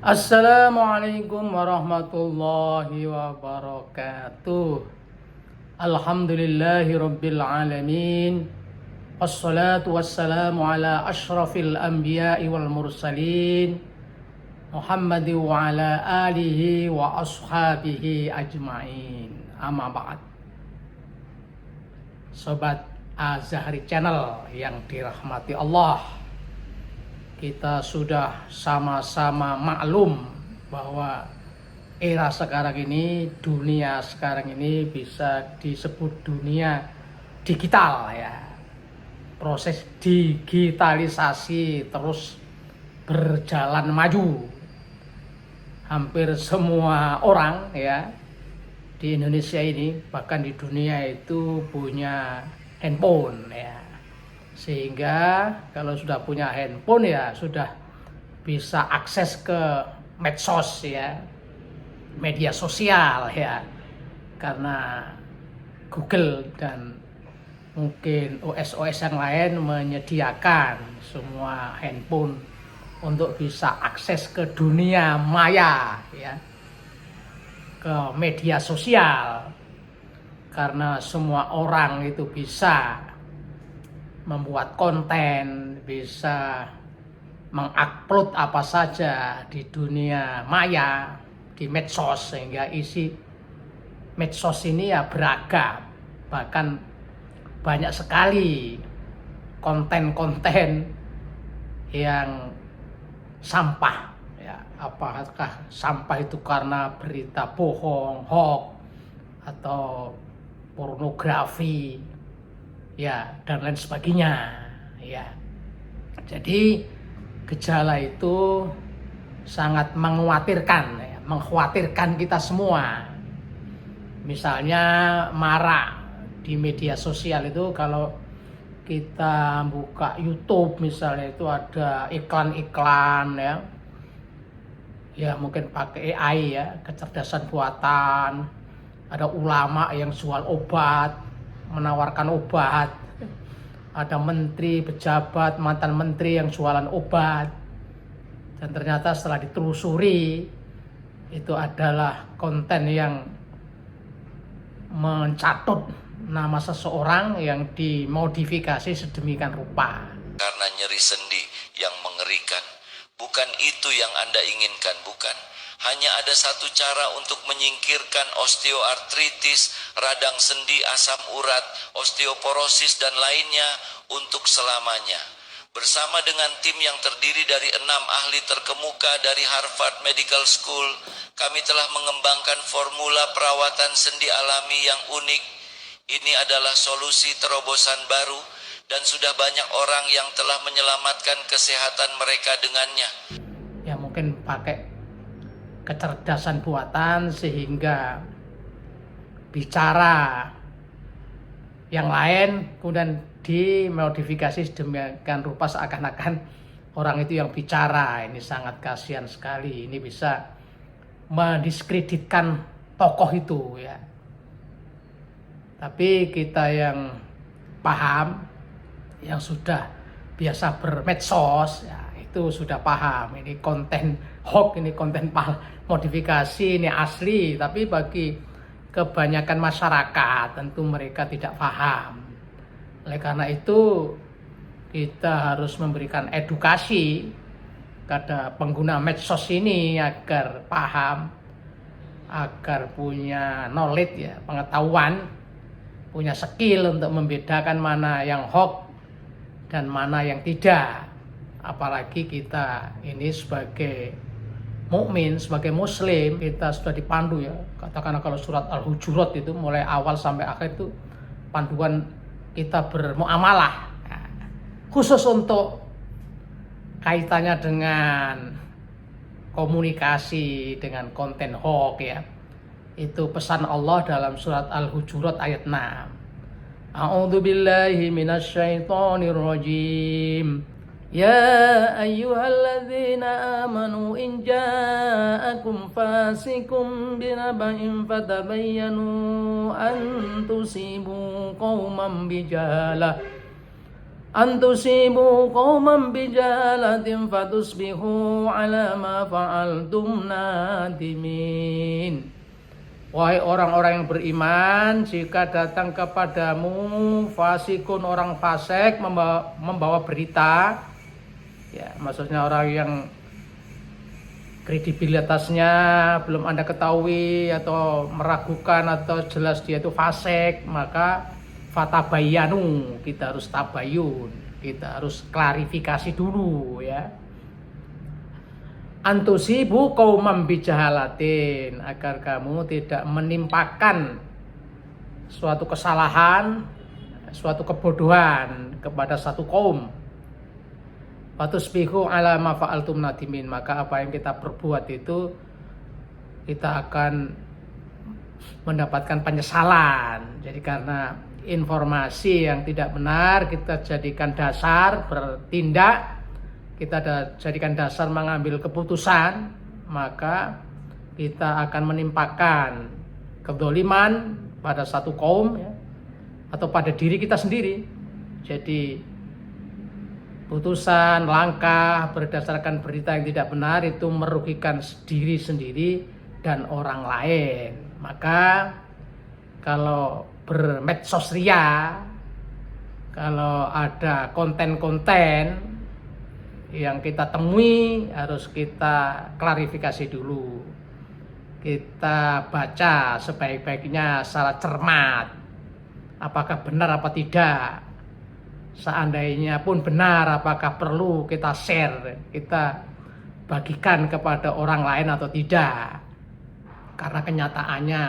Assalamualaikum warahmatullahi wabarakatuh. Alhamdulillahi rabbil alamin. Wassalatu wassalamu ala ashrafil anbiya'i wal mursalin Muhammad wa ala alihi wa ashabihi ajma'in. Amma ba'd. Sobat Azhari Channel yang dirahmati Allah, kita sudah sama-sama maklum bahwa era sekarang ini, dunia sekarang ini bisa disebut dunia digital ya. Proses digitalisasi terus berjalan maju. Hampir semua orang ya di Indonesia ini, bahkan di dunia itu punya handphone ya. Sehingga kalau sudah punya handphone ya sudah bisa akses ke medsos ya, media sosial ya, karena Google dan mungkin OS yang lain menyediakan semua handphone untuk bisa akses ke dunia maya ya, ke media sosial, karena semua orang itu bisa membuat konten, bisa mengupload apa saja di dunia maya, di medsos, sehingga isi medsos ini ya beragam. Bahkan banyak sekali konten-konten yang sampah ya. Apakah sampah itu karena berita bohong, hoax, atau pornografi ya, dan lain sebagainya ya. Jadi gejala itu sangat mengkhawatirkan ya, mengkhawatirkan kita semua. Misalnya marak di media sosial itu, kalau kita buka YouTube misalnya, itu ada iklan-iklan ya, ya mungkin pakai AI ya, kecerdasan buatan. Ada ulama yang jual obat, menawarkan obat. Ada menteri, pejabat, mantan menteri yang jualan obat. Dan ternyata setelah ditelusuri, itu adalah konten yang mencatut nama seseorang yang dimodifikasi sedemikian rupa. Karena nyeri sendi yang mengerikan. Bukan itu yang Anda inginkan, bukan? Hanya ada satu cara untuk menyingkirkan osteoartritis, radang sendi, asam urat, osteoporosis, dan lainnya untuk selamanya. Bersama dengan tim yang terdiri dari 6 ahli terkemuka dari Harvard Medical School, kami telah mengembangkan formula perawatan sendi alami yang unik. Ini adalah solusi terobosan baru, dan sudah banyak orang yang telah menyelamatkan kesehatan mereka dengannya. Ya mungkin pakai kecerdasan buatan sehingga bicara yang lain kemudian dimodifikasi sedemikian rupa seakan-akan orang itu yang bicara. Ini sangat kasihan sekali. Ini bisa mendiskreditkan tokoh itu ya. Tapi kita yang paham, yang sudah biasa bermedsos ya, itu sudah paham ini konten hoax, ini konten modifikasi, ini asli. Tapi bagi kebanyakan masyarakat tentu mereka tidak paham. Oleh karena itu kita harus memberikan edukasi kepada pengguna medsos ini agar paham, agar punya knowledge ya, pengetahuan, punya skill untuk membedakan mana yang hoax dan mana yang tidak. Apalagi kita ini sebagai mukmin, sebagai muslim, kita sudah dipandu ya. Katakanlah kalau surat Al-Hujurat itu mulai awal sampai akhir itu panduan kita bermuamalah. Nah, khusus untuk kaitannya dengan komunikasi dengan konten hoax ya. Itu pesan Allah dalam surat Al-Hujurat ayat 6. A'udzubillahi minasyaitonir rajim. Ya ayyuhalladzina amanu in ja'akum fasikum binaba'in fatabayyanu an tusibu qauman bijahalah antusibu qauman bijalatin fatusbihu ala ma fa'altum nadimin. Wahai orang-orang yang beriman, jika datang kepadamu fasikun, orang fasik, membawa berita, ya maksudnya orang yang kredibilitasnya belum Anda ketahui atau meragukan atau jelas dia itu fasik, maka fatabayanu, kita harus tabayun, kita harus klarifikasi dulu ya. Antusibu qaumam bijahalatin, agar kamu tidak menimpakan suatu kesalahan, suatu kebodohan kepada satu kaum. Fatusbihu ala ma fa'altum nadimin, maka apa yang kita perbuat itu kita akan mendapatkan penyesalan. Jadi karena informasi yang tidak benar kita jadikan dasar bertindak, kita jadikan dasar mengambil keputusan, maka kita akan menimpakan kedzaliman pada satu kaum ya, atau pada diri kita sendiri. Jadi putusan, langkah berdasarkan berita yang tidak benar itu merugikan diri sendiri dan orang lain. Maka kalau bermedsos ria, kalau ada konten-konten yang kita temui harus kita klarifikasi dulu. Kita baca sebaik-baiknya secara cermat. Apakah benar apa tidak? Seandainya pun benar, apakah perlu kita share, kita bagikan kepada orang lain atau tidak? Karena kenyataannya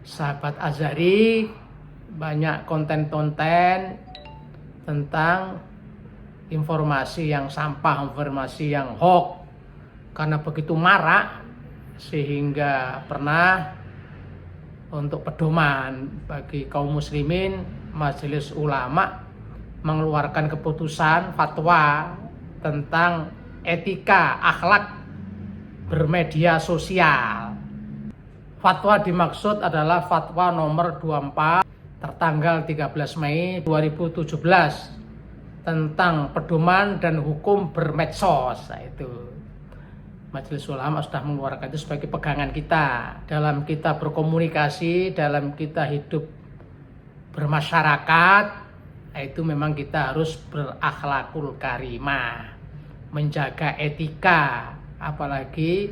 sahabat Azhari banyak konten-konten tentang informasi yang sampah, informasi yang hoax, karena begitu marak sehingga pernah untuk pedoman bagi kaum muslimin, Majelis Ulama mengeluarkan keputusan fatwa tentang etika akhlak bermedia sosial. Fatwa dimaksud adalah fatwa nomor 24 tertanggal 13 Mei 2017 tentang pedoman dan hukum bermedsos. Nah, itu Majelis Ulama sudah mengeluarkan itu sebagai pegangan kita dalam kita berkomunikasi, dalam kita hidup bermasyarakat. Nah, itu memang kita harus berakhlakul karimah, menjaga etika, apalagi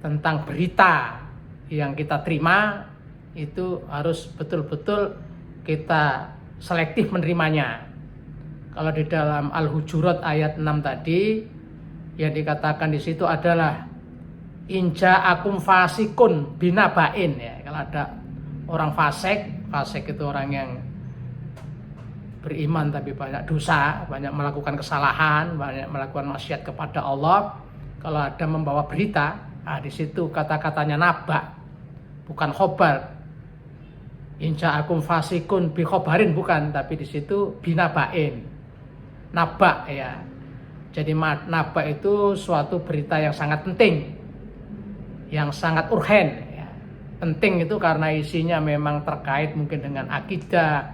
tentang berita yang kita terima itu harus betul-betul kita selektif menerimanya. Kalau di dalam Al-Hujurat ayat 6 tadi yang dikatakan di situ adalah inja akum fasikun binabain ya. Kalau ada orang fasik, fasik itu orang yang beriman tapi banyak dosa, banyak melakukan kesalahan, banyak melakukan maksiat kepada Allah. Kalau ada membawa berita, di situ kata-katanya naba, bukan khobar. Inja akum fasikun bi khobarin bukan, tapi di situ binabain. Naba ya. Jadi naba itu suatu berita yang sangat penting, yang sangat urgen ya. Penting itu karena isinya memang terkait mungkin dengan akidah,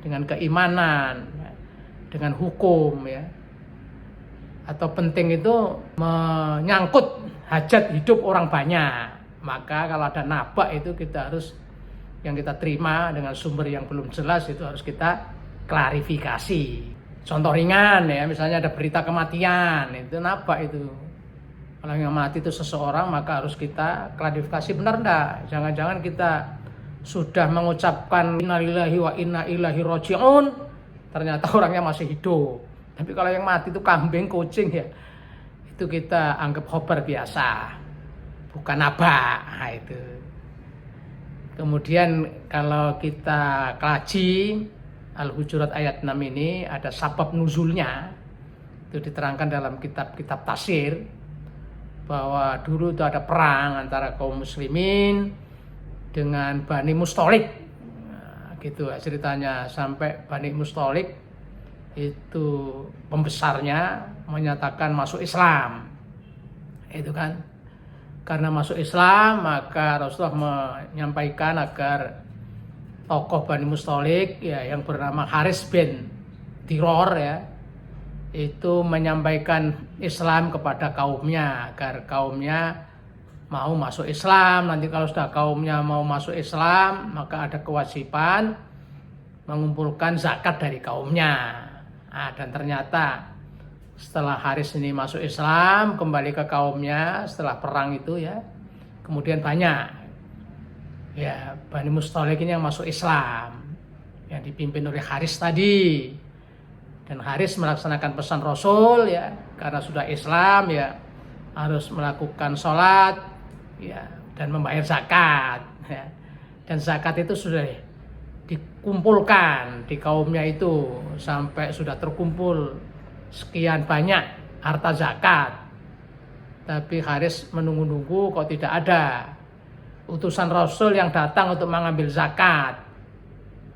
dengan keimanan ya, dengan hukum ya. Atau penting itu menyangkut hajat hidup orang banyak. Maka kalau ada naba itu kita harus, yang kita terima dengan sumber yang belum jelas itu harus kita klarifikasi. Contoh ringan ya, misalnya ada berita kematian, itu naba itu. Kalau yang mati itu seseorang, maka harus kita klarifikasi benar enggak. Jangan-jangan kita sudah mengucapkan innalillahi wa inna ilaihi raji'un, ternyata orangnya masih hidup. Tapi kalau yang mati itu kambing, kucing ya, itu kita anggap khobar biasa, bukan naba. Nah, itu. Kemudian kalau kita kaji Al-Hujurat ayat 6 ini ada sabab nuzulnya. Itu diterangkan dalam kitab-kitab tafsir bahwa dulu itu ada perang antara kaum muslimin dengan Bani Mustalik. Nah, gitu ceritanya, sampai Bani Mustalik itu pembesarnya menyatakan masuk Islam. Itu kan karena masuk Islam, maka Rasulullah menyampaikan agar tokoh Bani Mustalik ya, yang bernama Haris bin Tiror ya, itu menyampaikan Islam kepada kaumnya agar kaumnya mau masuk Islam. Nanti kalau sudah kaumnya mau masuk Islam, maka ada kewajiban mengumpulkan zakat dari kaumnya. Nah, dan ternyata setelah Haris ini masuk Islam, kembali ke kaumnya setelah perang itu ya, kemudian banyak ya Bani Mustalik ini yang masuk Islam, yang dipimpin oleh Haris tadi. Dan Haris melaksanakan pesan Rasul ya, karena sudah Islam ya harus melakukan sholat ya, dan membayar zakat ya. Dan zakat itu sudah dikumpulkan di kaumnya itu sampai sudah terkumpul sekian banyak harta zakat. Tapi Haris menunggu-nunggu kok tidak ada utusan Rasul yang datang untuk mengambil zakat.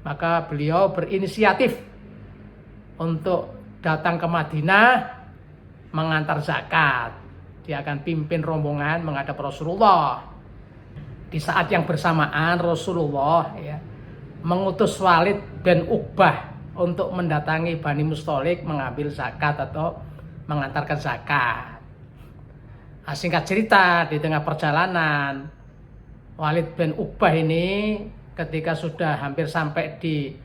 Maka beliau berinisiatif untuk datang ke Madinah mengantar zakat. Dia akan pimpin rombongan menghadap Rasulullah. Di saat yang bersamaan Rasulullah ya mengutus Walid bin Uqbah untuk mendatangi Bani Mustalik mengambil zakat atau mengantarkan zakat. Nah, singkat cerita, di tengah perjalanan Walid bin Uqbah ini ketika sudah hampir sampai di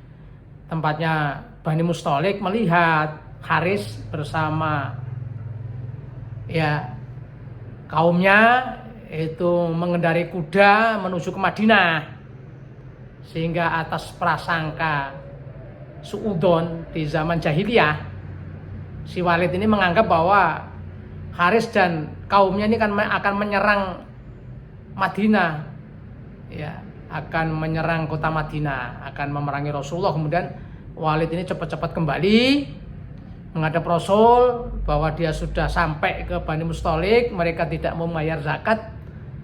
tempatnya Bani Mustalik melihat Haris bersama ya kaumnya itu mengendarai kuda menuju ke Madinah, sehingga atas prasangka suudon di zaman jahiliyah si Walid ini menganggap bahwa Haris dan kaumnya ini akan menyerang Madinah ya, akan menyerang kota Madinah, akan memerangi Rasulullah. Kemudian Walid ini cepat-cepat kembali menghadap Rasul bahwa dia sudah sampai ke Bani Mustalik, mereka tidak membayar zakat,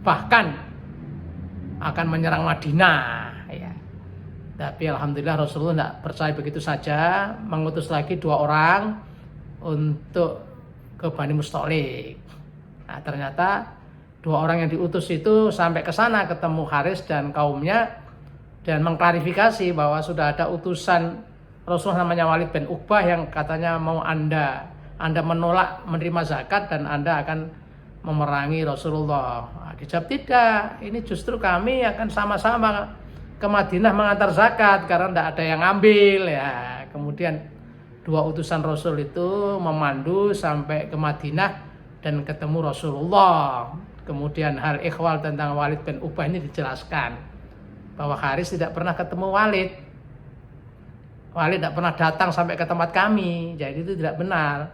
bahkan akan menyerang Madinah ya. Tapi alhamdulillah Rasulullah tidak percaya begitu saja, mengutus lagi 2 orang untuk ke Bani Mustalik. Nah, ternyata 2 orang yang diutus itu sampai ke sana ketemu Haris dan kaumnya dan mengklarifikasi bahwa sudah ada utusan Rasulullah namanya Walid bin Uqbah yang katanya mau Anda menolak menerima zakat dan Anda akan memerangi Rasulullah. Nah, dijawab tidak, ini justru kami akan sama-sama ke Madinah mengantar zakat karena tidak ada yang ngambil ya. Kemudian 2 utusan Rasul itu memandu sampai ke Madinah dan ketemu Rasulullah. Kemudian hal ikhwal tentang Walid bin Uqbah ini dijelaskan bahwa Haris tidak pernah ketemu Walid. Walid tidak pernah datang sampai ke tempat kami, jadi itu tidak benar.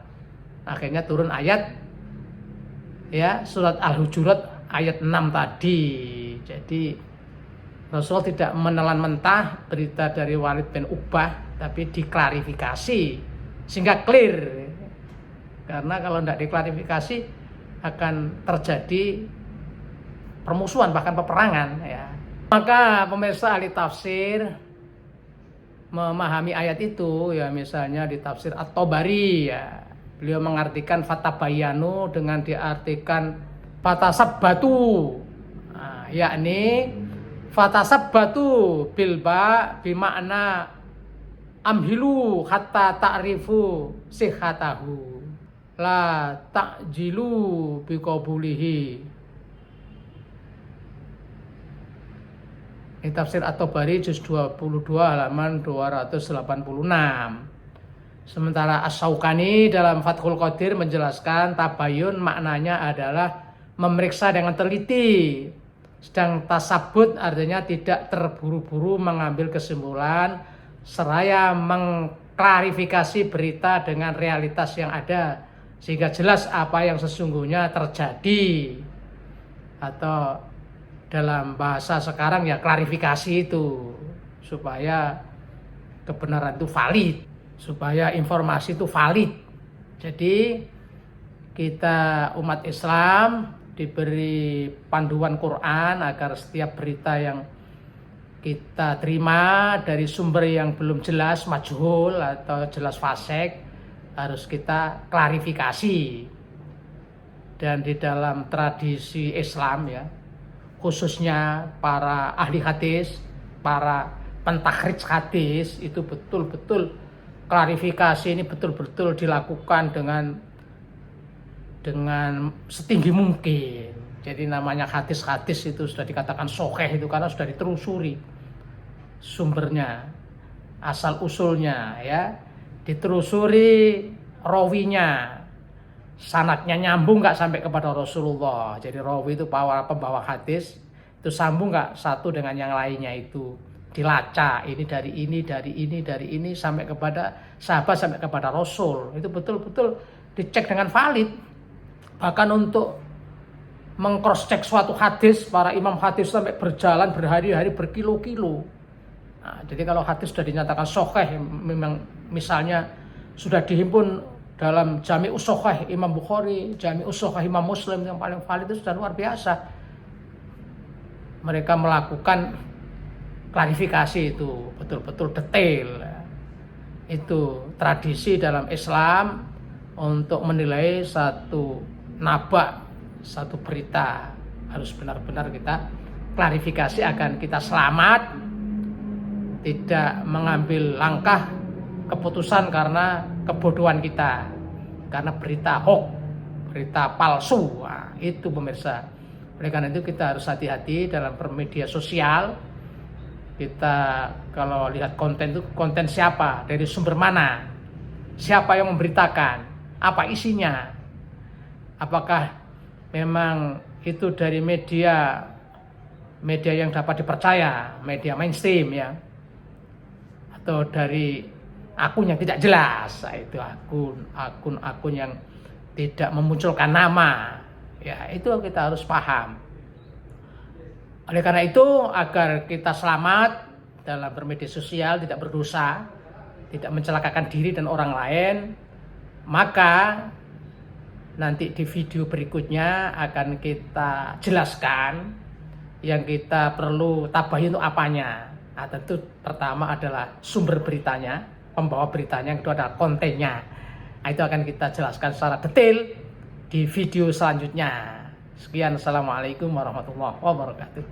Akhirnya turun ayat ya surat Al-Hujurat ayat 6 tadi. Jadi Rasul tidak menelan mentah berita dari Walid bin Uqbah, tapi diklarifikasi sehingga clear. Karena kalau tidak diklarifikasi akan terjadi permusuhan bahkan peperangan ya. Maka pemirsa ahli tafsir memahami ayat itu ya, misalnya di tafsir At-Tabari ya, beliau mengartikan fatabayanu dengan diartikan fatasabbatu. Nah, yakni fatasabbatu bilba bimakna amhilu hatta ta'rifu sihhatahu la ta'jilu biqabulihi. Ini tafsir At-Tabari juz 22 halaman 286. Sementara As-Syaukani dalam Fathul Qadir menjelaskan tabayun maknanya adalah memeriksa dengan teliti. Sedang tasabut artinya tidak terburu-buru mengambil kesimpulan seraya mengklarifikasi berita dengan realitas yang ada sehingga jelas apa yang sesungguhnya terjadi. Atau dalam bahasa sekarang ya klarifikasi itu supaya kebenaran itu valid, supaya informasi itu valid. Jadi kita umat Islam diberi panduan Quran agar setiap berita yang kita terima dari sumber yang belum jelas, majhul atau jelas fasik, harus kita klarifikasi. Dan di dalam tradisi Islam ya, khususnya para ahli hadis, para pentakhrij hadis itu betul-betul klarifikasi ini betul-betul dilakukan dengan setinggi mungkin. Jadi namanya hadis-hadis itu sudah dikatakan sahih itu karena sudah ditelusuri sumbernya, asal usulnya ya, ditelusuri rawinya, sanadnya nyambung nggak sampai kepada Rasulullah. Jadi rawi itu pembawa hadis itu sambung nggak satu dengan yang lainnya, itu dilacak, ini dari ini sampai kepada sahabat, sampai kepada Rasul. Itu betul-betul dicek dengan valid. Bahkan untuk meng-cross check suatu hadis, para imam hadis sampai berjalan berhari-hari, berkilo-kilo. Nah, jadi kalau hadis sudah dinyatakan sahih, memang misalnya sudah dihimpun dalam Jami'us Shahih Imam Bukhari, Jami'us Shahih Imam Muslim, yang paling valid itu sudah luar biasa. Mereka melakukan klarifikasi itu betul-betul detail. Itu tradisi dalam Islam untuk menilai satu naba, satu berita harus benar-benar kita klarifikasi agar kita selamat, tidak mengambil langkah keputusan karena kebodohan kita, karena berita hoax, berita palsu. Nah, itu pemirsa. Oleh karena itu kita harus hati-hati dalam bermedia sosial. Kita kalau lihat konten itu, konten siapa, dari sumber mana, siapa yang memberitakan, apa isinya, apakah memang itu dari media yang dapat dipercaya, media mainstream ya, atau dari akun yang tidak jelas. Itu akun yang tidak memunculkan nama ya, itu kita harus paham. Oleh karena itu, agar kita selamat dalam bermedia sosial, tidak berdosa, tidak mencelakakan diri dan orang lain, maka nanti di video berikutnya akan kita jelaskan yang kita perlu tabahin itu apanya. Nah, tentu pertama adalah sumber beritanya, pembawa beritanya, yang kedua adalah kontennya. Nah, itu akan kita jelaskan secara detail di video selanjutnya. Sekian, assalamualaikum warahmatullahi wabarakatuh.